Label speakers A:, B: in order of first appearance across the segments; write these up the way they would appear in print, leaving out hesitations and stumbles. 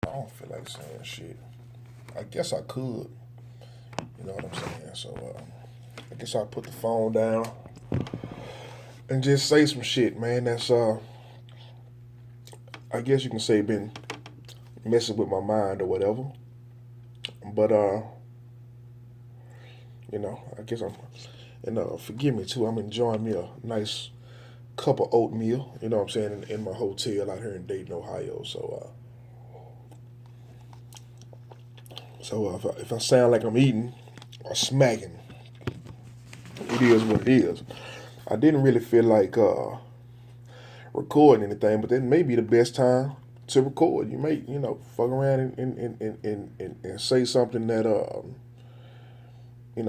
A: I don't feel like saying shit. I guess I could. You know what I'm saying? So I guess I'll put the phone down and just say some shit, man. That's I guess you can say been messing with my mind or whatever. But I guess I'm and forgive me too. I'm enjoying me a nice cup of oatmeal. You know what I'm saying in my hotel out here in Dayton, Ohio. So if I sound like I'm eating or smacking, it is what it is. I didn't really feel like recording anything, but then may be the best time to record. You may, fuck around and say something that,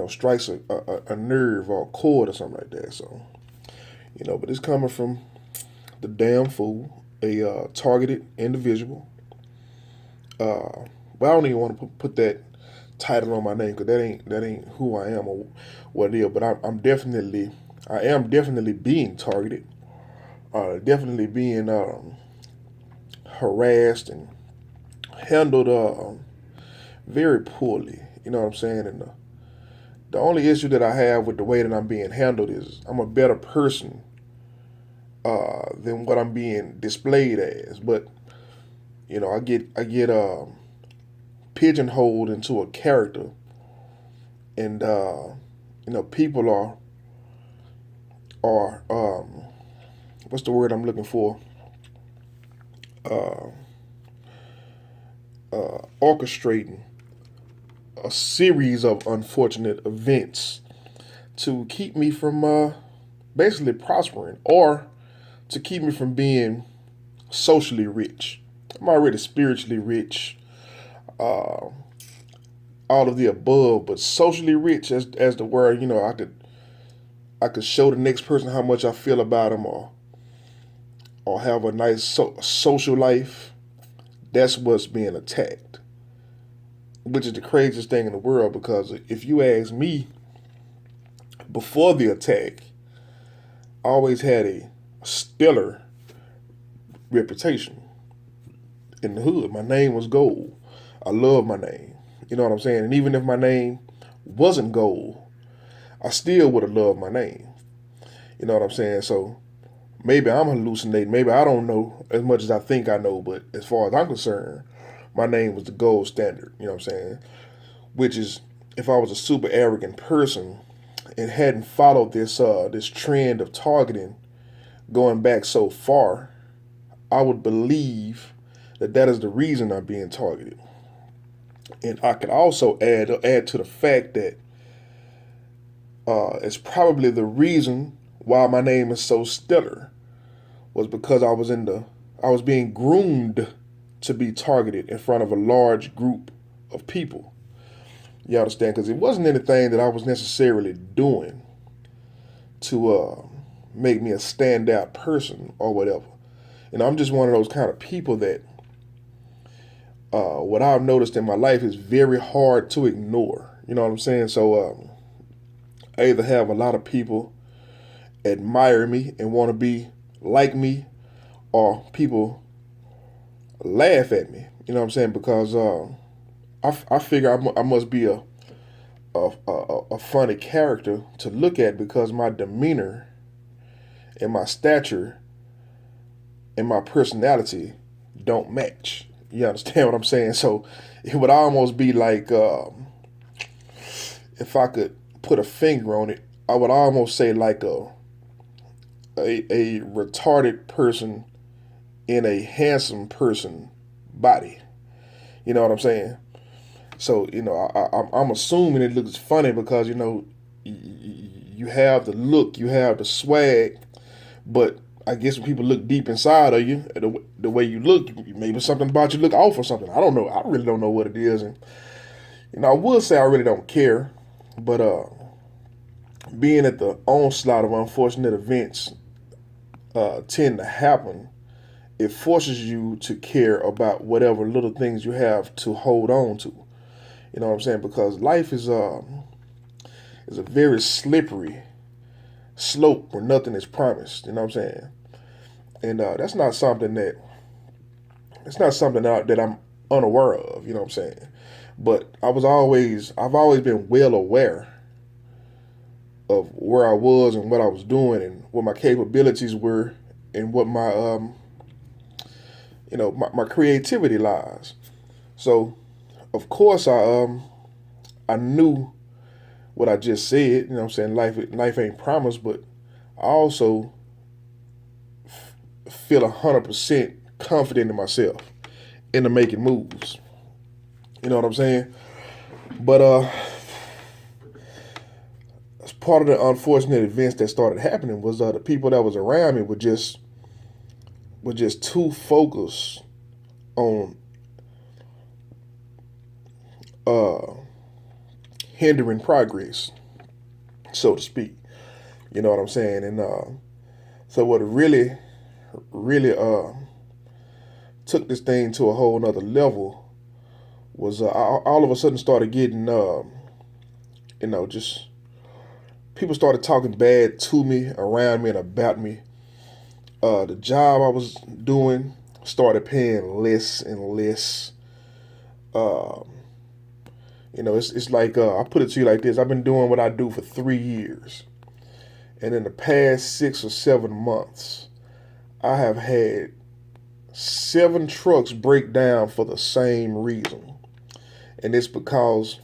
A: strikes a nerve or a chord or something like that. So, but it's coming from the damn fool, a targeted individual. But I don't even want to put that title on my name because that ain't who I am or what it is. But I am definitely being targeted. Definitely being harassed and handled very poorly. You know what I'm saying? And the only issue that I have with the way that I'm being handled is I'm a better person than what I'm being displayed as. But I get pigeonholed into a character, and people are what's the word I'm looking for? Uh, Orchestrating a series of unfortunate events to keep me from basically prospering or to keep me from being socially rich. I'm already spiritually rich, uh, all of the above, but socially rich as the word, I could show the next person how much I feel about them or have a nice social life. That's what's being attacked, which is the craziest thing in the world because if you ask me, before the attack, I always had a stellar reputation in the hood. My name was gold. I love my name. You know what I'm saying? And even if my name wasn't gold, I still would have loved my name. You know what I'm saying? So maybe I'm hallucinating. Maybe I don't know as much as I think I know. But as far as I'm concerned, my name was the gold standard. You know what I'm saying? Which is, if I was a super arrogant person and hadn't followed this trend of targeting going back so far, I would believe that is the reason I'm being targeted. And I could also add to the fact that it's probably the reason why my name is so stellar was because I was being groomed to be targeted in front of a large group of people. You understand? Because it wasn't anything that I was necessarily doing to make me a standout person or whatever. And I'm just one of those kind of people that what I've noticed in my life is very hard to ignore. You know what I'm saying? So I either have a lot of people admire me and want to be like me, or people laugh at me. You know what I'm saying? Because I figure I must be a funny character to look at because my demeanor and my stature and my personality don't match. You understand what I'm saying? So it would almost be like if I could put a finger on it, I would almost say like a retarded person in a handsome person body. You know what I'm saying? So I'm assuming it looks funny because you have the look, you have the swag, but I guess when people look deep inside of you, the way you look, maybe something about you look off or something. I don't know. I really don't know what it is, and I would say I really don't care, but being at the onslaught of unfortunate events tend to happen, it forces you to care about whatever little things you have to hold on to. You know what I'm saying? Because life is a very slippery slope where nothing is promised. You know what I'm saying? And that's not something that I'm unaware of. You know what I'm saying? But I've always been well aware of where I was and what I was doing and what my capabilities were and what my my creativity lies. So of course I knew what I just said. You know what I'm saying? Life ain't promised, but I also feel 100% confident in myself into making moves. You know what I'm saying? But as part of the unfortunate events that started happening was the people that was around me were just too focused on uh, hindering progress, so to speak. You know what I'm saying? And so what really took this thing to a whole nother level was all of a sudden started getting just people started talking bad to me, around me, and about me. The job I was doing started paying less and less. Um, it's like I put it to you like this: I've been doing what I do for 3 years, and in the past 6 or 7 months, I have had 7 trucks break down for the same reason, and it's because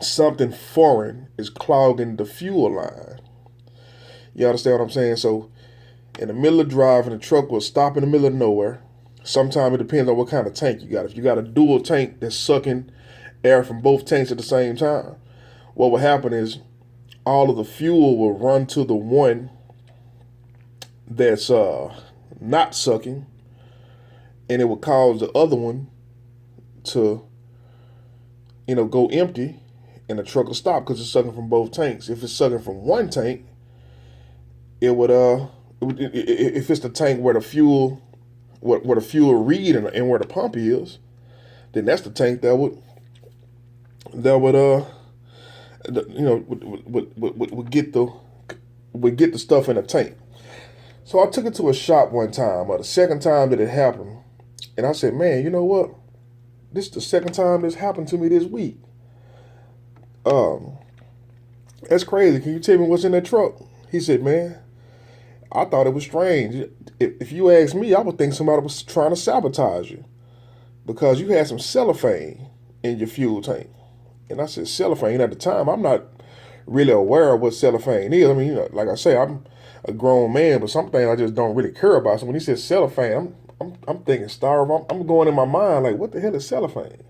A: something foreign is clogging the fuel line. You understand what I'm saying? So in the middle of driving, the truck will stop in the middle of nowhere. Sometimes it depends on what kind of tank you got. If you got a dual tank that's sucking air from both tanks at the same time, what will happen is all of the fuel will run to the one that's not sucking, and it will cause the other one to go empty, and the truck will stop because it's sucking from both tanks. If it's sucking from one tank, it would if it's the tank where the fuel where the fuel read and where the pump is, then that's the tank that would would get the stuff in the tank. So I took it to a shop one time, or the second time that it happened, and I said, "Man, you know what? This is the second time this happened to me this week. Um, that's crazy. Can you tell me what's in that truck?" He said, "Man, I thought it was strange. If you ask me, I would think somebody was trying to sabotage you because you had some cellophane in your fuel tank." And I said, "Cellophane?" At the time, I'm not really aware of what cellophane is. I mean, like I say, I'm a grown man, but some things I just don't really care about. So when he said cellophane, I'm thinking styrofoam. I'm going in my mind like, what the hell is cellophane?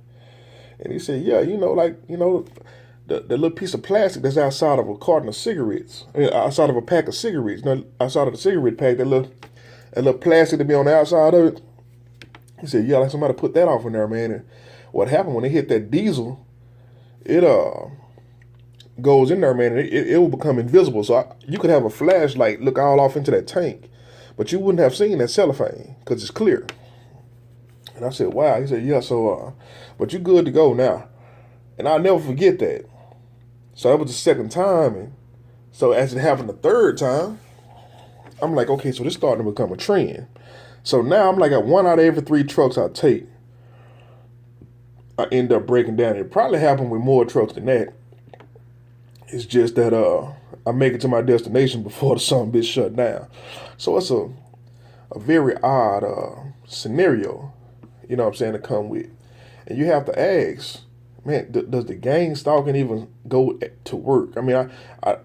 A: And he said, "Yeah, the little piece of plastic that's outside of a carton of cigarettes, I mean, outside of a pack of cigarettes, outside of the cigarette pack, that little plastic to be on the outside of it." He said, "Yeah, like somebody put that off in there, man." And what happened when they hit that diesel, it goes in there, man, and it will become invisible. So you could have a flashlight look all off into that tank, but you wouldn't have seen that cellophane because it's clear." And I said, "Wow." He said, "Yeah, so but you good to go now." And I'll never forget that. So that was the second time, and so as it happened the third time, I'm like, okay, so this starting to become a trend. So now I'm like, at 1 out of every 3 trucks I take, I end up breaking down. It probably happened with more trucks than that. It's just that I make it to my destination before the sun bitch shut down. So it's a very odd scenario, you know what I'm saying, to come with. And you have to ask, man, does the gang stalking even go to work? I mean, I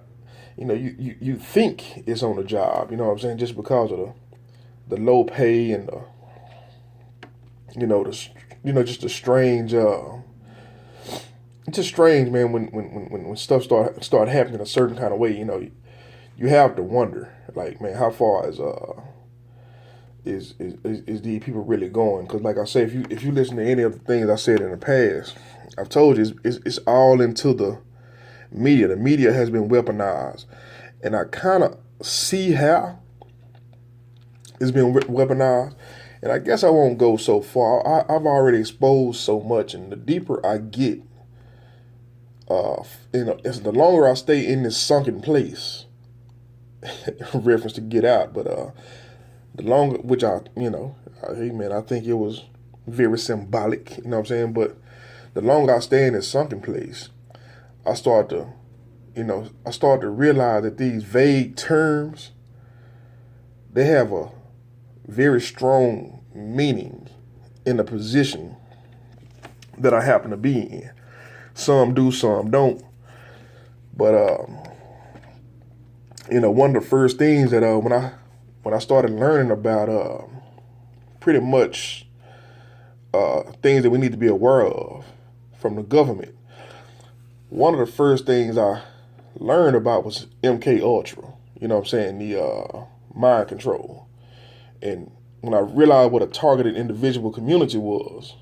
A: you think it's on the job, you know what I'm saying, just because of the low pay and just the strange it's just strange, man, when stuff start happening a certain kind of way. You have to wonder, like, man, how far is these people really going? Because, like I say, if you listen to any of the things I said in the past, I've told you it's all into the media. The media has been weaponized, and I kind of see how it's been weaponized. And I guess I won't go so far. I've already exposed so much, and the deeper I get, as the longer I stay in this sunken place, reference to Get Out, but the longer, which hey man, I think it was very symbolic, you know what I'm saying? But the longer I stay in this sunken place, I start to, I start to realize that these vague terms, they have a very strong meaning in the position that I happen to be in. Some do, some don't. But one of the first things that when I started learning about pretty much things that we need to be aware of from the government, one of the first things I learned about was MK Ultra. You know what I'm saying? The mind control. And when I realized what a targeted individual community was,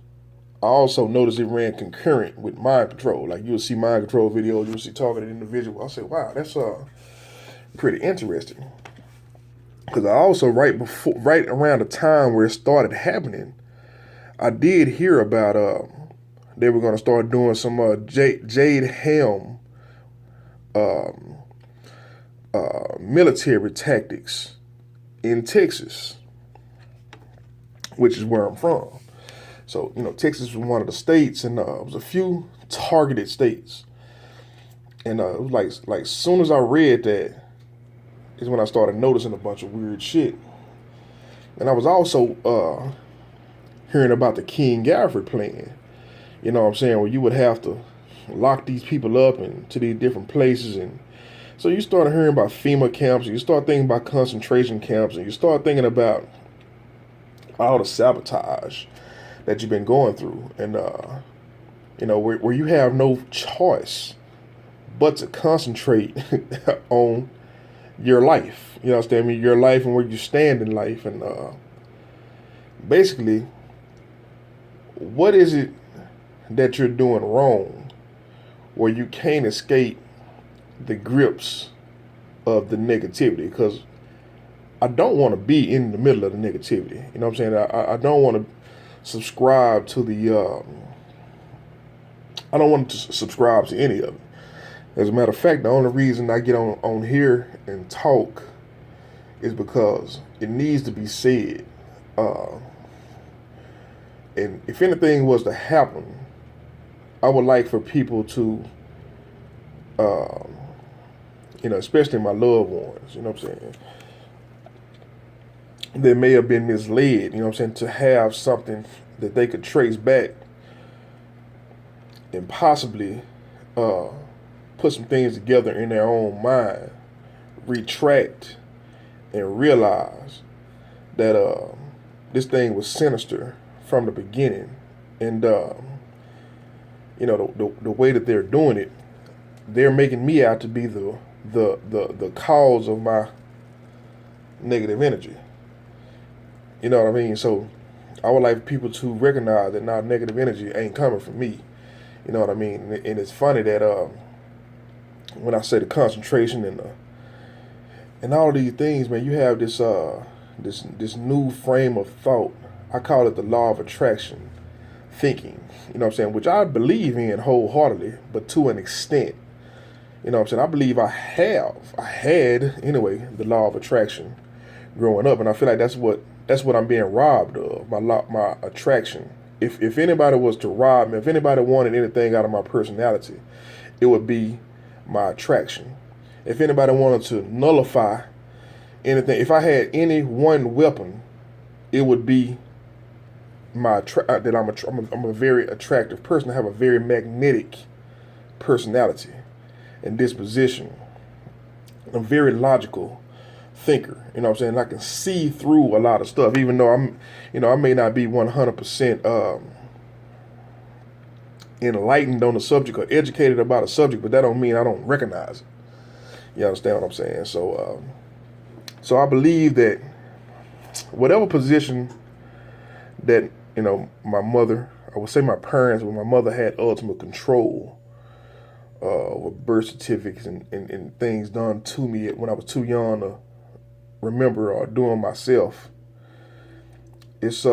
A: I also noticed it ran concurrent with mind control. Like you'll see mind control videos, you'll see targeted individual. I said, wow, that's pretty interesting. Because I also right around the time where it started happening, I did hear about they were going to start doing some Jade Helm military tactics in Texas, which is where I'm from. So, Texas was one of the states, and it was a few targeted states. And it was like as soon as I read that, is when I started noticing a bunch of weird shit. And I was also hearing about the King Alfred plan. You know what I'm saying? Where you would have to lock these people up into these different places. And so you start hearing about FEMA camps, and you start thinking about concentration camps, and you start thinking about all the sabotage that you've been going through. And, where you have no choice but to concentrate on your life. You know what I mean? Your life and where you stand in life. And basically, what is it that you're doing wrong where you can't escape the grips of the negativity? Because I don't want to be in the middle of the negativity. You know what I'm saying? I don't want to subscribe to I don't want to subscribe to any of it. As a matter of fact, the only reason I get on here and talk is because it needs to be said. And if anything was to happen, I would like for people to, especially my loved ones, you know what I'm saying, they may have been misled, you know what I'm saying, to have something that they could trace back and possibly put some things together in their own mind, retract, and realize that this thing was sinister from the beginning. And, the way that they're doing it, they're making me out to be the cause of my negative energy. You know what I mean? So I would like people to recognize that now negative energy ain't coming from me. You know what I mean? And it's funny that when I say the concentration and all these things, man, you have this this new frame of thought. I call it the law of attraction thinking. You know what I'm saying? Which I believe in wholeheartedly, but to an extent. You know what I'm saying? I believe I had anyway, the law of attraction growing up, and I feel like that's what I'm being robbed of, my attraction. If anybody was to rob me, if anybody wanted anything out of my personality, it would be my attraction. If anybody wanted to nullify anything, if I had any one weapon, it would be that I'm a very attractive person. I have a very magnetic personality and disposition. I'm very logical thinker. You know what I'm saying? I can see through a lot of stuff, even though I may not be 100% enlightened on the subject or educated about a subject, but that don't mean I don't recognize it. You understand what I'm saying? So I believe that whatever position that, my mother, I would say my parents, when my mother had ultimate control with birth certificates and things done to me when I was too young to remember or doing myself. It's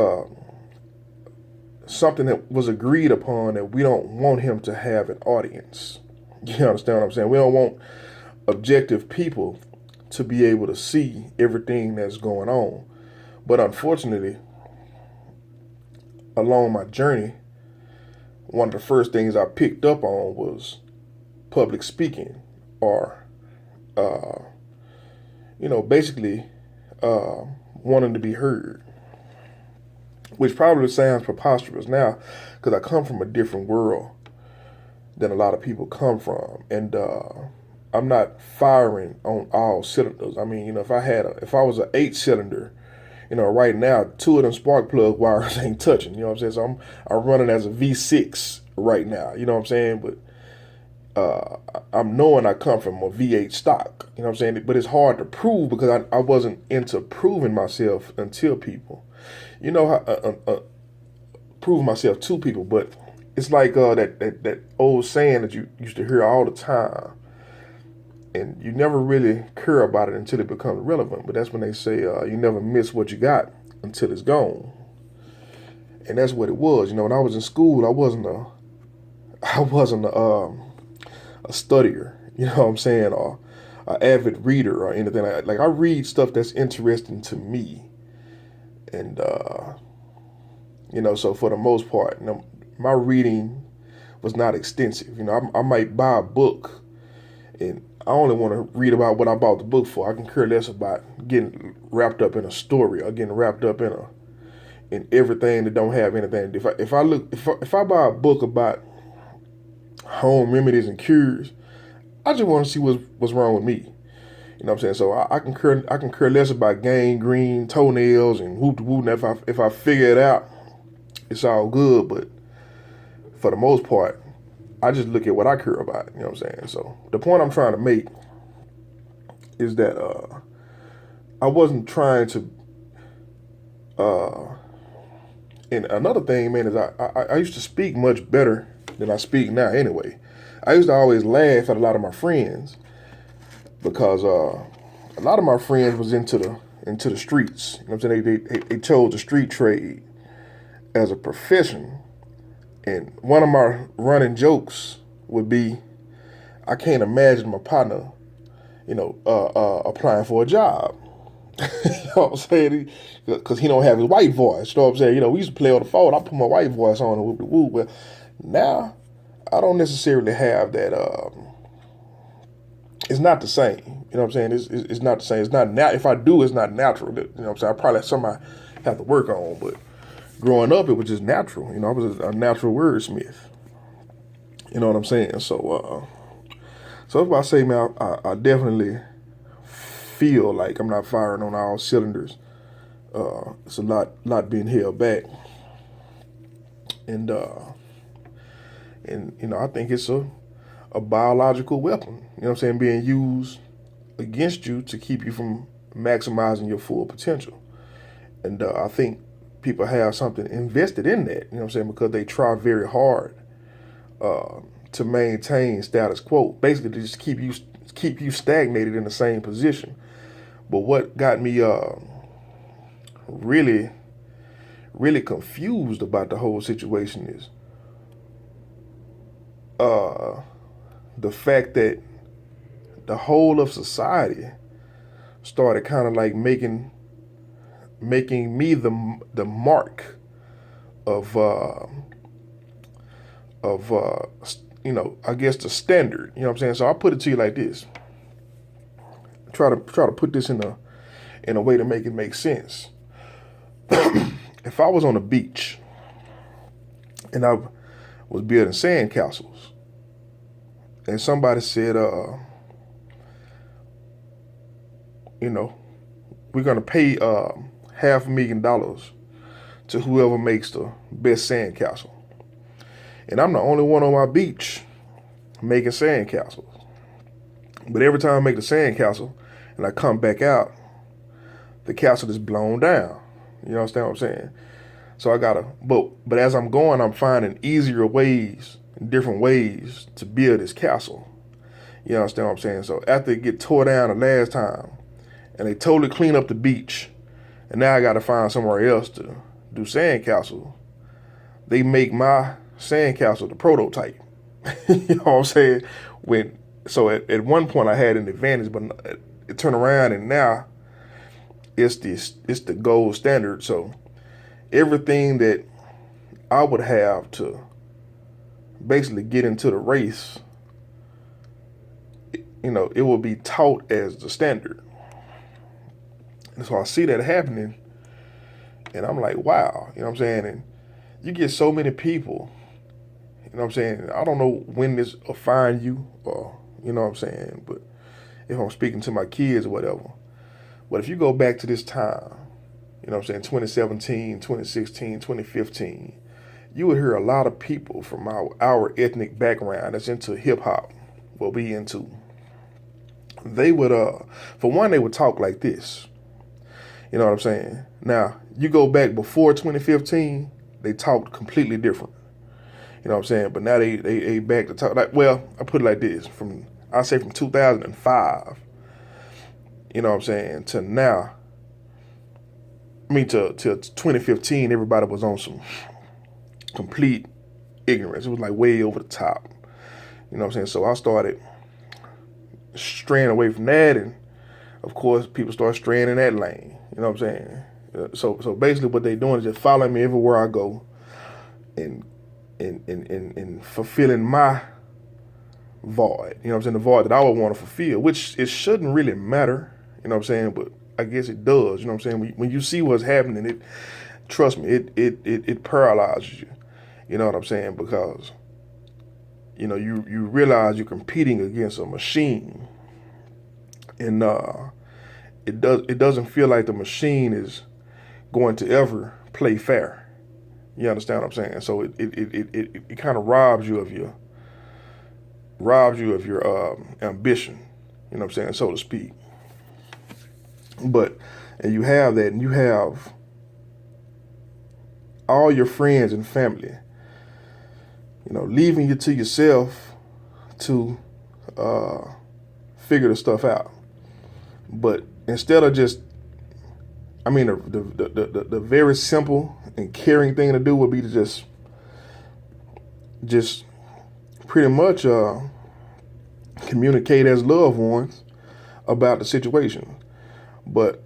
A: something that was agreed upon that we don't want him to have an audience. You understand what I'm saying? We don't want objective people to be able to see everything that's going on. But unfortunately, along my journey, one of the first things I picked up on was public speaking, or uh, basically wanting to be heard, which probably sounds preposterous now because I come from a different world than a lot of people come from, and I'm not firing on all cylinders. I mean, if I was an 8 cylinder, right now, two of them spark plug wires ain't touching. You know what I'm saying? So I'm running as a V6 right now. You know what I'm saying? But I'm knowing I come from a V8 stock. You know what I'm saying? But it's hard to prove because I wasn't into proving myself until people. You know how proving myself to people, but it's like that old saying that you used to hear all the time, and you never really care about it until it becomes relevant. But that's when they say you never miss what you got until it's gone, and that's what it was. When I was in school, I wasn't a studier. You know what I'm saying, or an avid reader or anything like. I read stuff that's interesting to me, and so for the most part, my reading was not extensive. I might buy a book, and I only want to read about what I bought the book for. I can care less about getting wrapped up in a story or getting wrapped up in everything that don't have anything. If I buy a book about home remedies and cures, I just want to see what's wrong with me. You know what I'm saying? So I can care less about gangrene, toenails, and whoop de whoop. And if I figure it out, it's all good. But for the most part, I just look at what I care about. You know what I'm saying? So the point I'm trying to make is that I wasn't trying to. And another thing, man, is I used to speak much better than I speak now. Anyway, I used to always laugh at a lot of my friends because a lot of my friends was into the streets. You know what I'm saying? They chose the street trade as a profession. And one of my running jokes would be, I can't imagine my partner, applying for a job. You know what I'm saying? Because he don't have his white voice. You know what I'm saying? We used to play on the phone. I put my white voice on and whoop de whoop. But now, I don't necessarily have that. It's not the same. You know what I'm saying? It's not the same. It's not if I do, it's not natural. You know what I'm saying? I probably have something I have to work on. But growing up, it was just natural. I was a natural wordsmith. You know what I'm saying? So that's why I say, man, I definitely feel like I'm not firing on all cylinders. It's a lot being held back, and I think it's a biological weapon. You know what I'm saying? Being used against you to keep you from maximizing your full potential. And I think people have something invested in that. You know what I'm saying? Because they try very hard to maintain status quo, basically to just keep you stagnated in the same position. But what got me really, really confused about the whole situation is the fact that the whole of society started kind of like making me the mark of I guess the standard. You know what I'm saying? So I'll put it to you like this. Try to put this in a way to make it make sense. If I was on a beach and I was building sand castles, and somebody said, we're gonna pay $500,000 to whoever makes the best sand castle, and I'm the only one on my beach making sand castles. But every time I make the sand castle and I come back out, the castle is blown down. You understand what I'm saying? So I gotta, but as I'm going, I'm finding easier ways, different ways to build this castle. You understand what I'm saying? So after it get tore down the last time, and they totally clean up the beach, and now I gotta find somewhere else to do sand castle, they make my sand castle the prototype. You know what I'm saying? At one point I had an advantage, but it turned around and now it's the gold standard. So everything that I would have to basically get into the race, it will be taught as the standard. And so I see that happening, and I'm like, wow, you know what I'm saying? And you get so many people, you know what I'm saying? I don't know when this will find you, or, you know what I'm saying? But if I'm speaking to my kids or whatever. But if you go back to this time, you know what I'm saying, 2017, 2016, 2015, you would hear a lot of people from our ethnic background that's into hip hop, what we into. They would, for one, they would talk like this. You know what I'm saying? Now, you go back before 2015, they talked completely different. You know what I'm saying? But now they back to talk like, well, I put it like this, I say from 2005, you know what I'm saying, to now, to 2015, everybody was on some complete ignorance. It was like way over the top. You know what I'm saying? So I started straying away from that, and of course, people start straying in that lane. You know what I'm saying? So basically, what they're doing is just following me everywhere I go, and fulfilling my void. You know what I'm saying? The void that I would want to fulfill, which it shouldn't really matter. You know what I'm saying? But I guess it does. You know what I'm saying? When you see what's happening, trust me, it paralyzes you. You know what I'm saying? Because you realize you're competing against a machine, and it doesn't feel like the machine is going to ever play fair. You understand what I'm saying? So it kind of robs you of your ambition. You know what I'm saying, so to speak. But and you have that, and you have all your friends and family, leaving you to yourself to figure the stuff out. But instead of just, the very simple and caring thing to do would be to just pretty much communicate as loved ones about the situation. But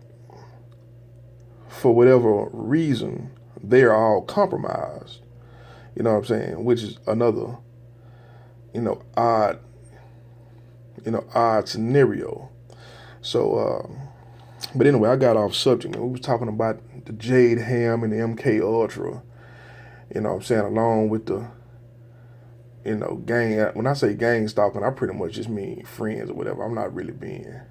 A: for whatever reason, they are all compromised. You know what I'm saying? Which is another, odd scenario. So, but anyway, I got off subject. We was talking about the Jade Ham and the MK Ultra. You know what I'm saying? Along with the, gang. When I say gang stalking, I pretty much just mean friends or whatever. I'm not really being,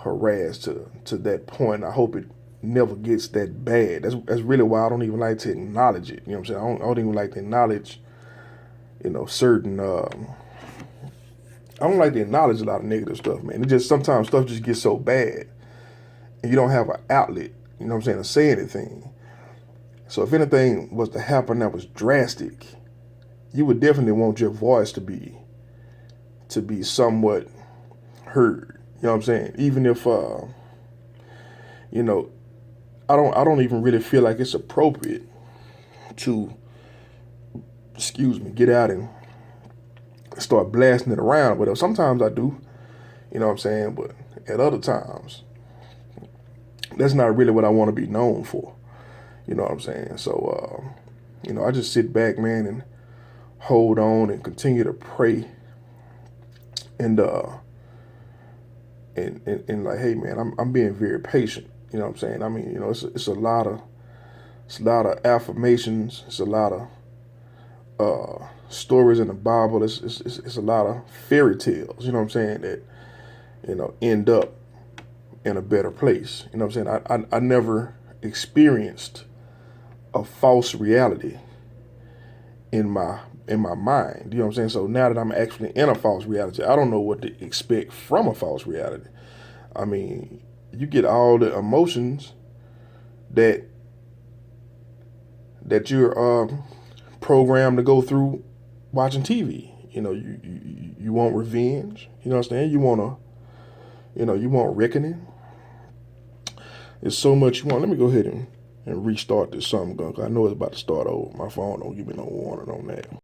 A: harassed to that point. I hope it never gets that bad. That's really why I don't even like to acknowledge it. You know what I'm saying? I don't even like to acknowledge, certain. I don't like to acknowledge a lot of negative stuff, man. It just sometimes stuff just gets so bad, and you don't have an outlet. You know what I'm saying, to say anything. So if anything was to happen that was drastic, you would definitely want your voice to be somewhat heard. You know what I'm saying? Even if I don't even really feel like it's appropriate to get out and start blasting it around. But sometimes I do, you know what I'm saying? But at other times, that's not really what I want to be known for. You know what I'm saying? So, I just sit back, man, and hold on and continue to pray and like, hey, man, I'm being very patient. You know what I'm saying? I mean, it's a lot of affirmations. It's a lot of stories in the Bible. It's a lot of fairy tales. You know what I'm saying, that end up in a better place. You know what I'm saying? I never experienced a false reality in my mind. You know what I'm saying? So now that I'm actually in a false reality, I don't know what to expect from a false reality. I mean, you get all the emotions that you're programmed to go through watching TV. You want revenge. You know what I'm saying? You want reckoning. There's so much you want. Let me go ahead and restart this something, I know it's about to start over. My phone don't give me no warning on that.